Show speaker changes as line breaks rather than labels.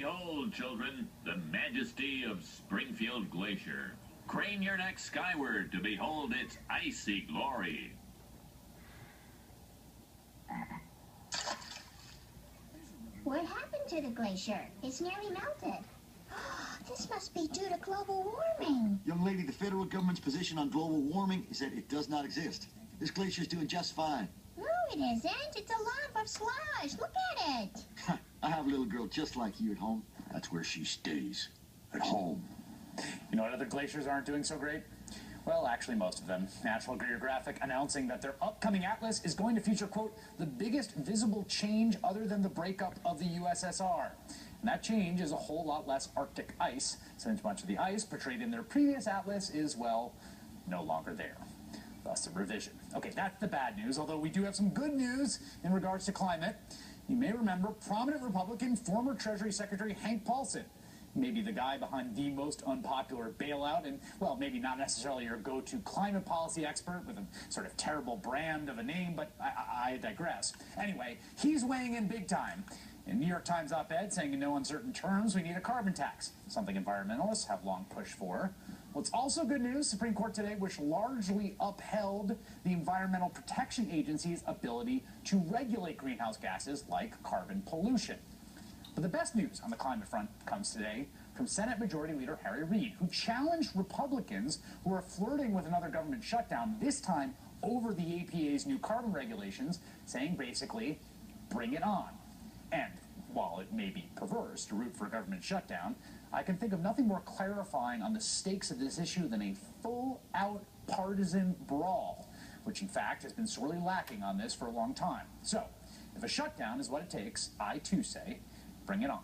Behold, children, the majesty of Springfield Glacier. Crane your neck skyward to behold its icy glory.
What happened to the glacier? It's nearly melted. This must be due to global warming.
Young lady, the federal government's position on global warming is that it does not exist. This glacier's doing just fine.
No, it isn't. It's a lump of slush. Look at it.
I have a little girl just like you at home. That's where she stays. At home.
You know what other glaciers aren't doing so great? Well, actually, most of them. National Geographic announcing that their upcoming atlas is going to feature, quote, the biggest visible change other than the breakup of the USSR. And that change is a whole lot less Arctic ice, since much of the ice portrayed in their previous atlas is, well, no longer there. Thus, the revision. Okay, that's the bad news, although we do have some good news in regards to climate. You may remember prominent Republican former Treasury Secretary Hank Paulson. Maybe the guy behind the most unpopular bailout and, well, maybe not necessarily your go-to climate policy expert with a sort of terrible brand of a name, but I digress. Anyway, he's weighing in big time. In New York Times op-ed saying in no uncertain terms we need a carbon tax, something environmentalists have long pushed for. Well, it's also good news, Supreme Court today, which largely upheld the Environmental Protection Agency's ability to regulate greenhouse gases like carbon pollution. But the best news on the climate front comes today from Senate Majority Leader Harry Reid, who challenged Republicans who are flirting with another government shutdown, this time over the EPA's new carbon regulations, saying basically, bring it on. And while it may be perverse to root for a government shutdown, I can think of nothing more clarifying on the stakes of this issue than a full-out partisan brawl, which in fact has been sorely lacking on this for a long time. So, if a shutdown is what it takes, I too say, bring it on.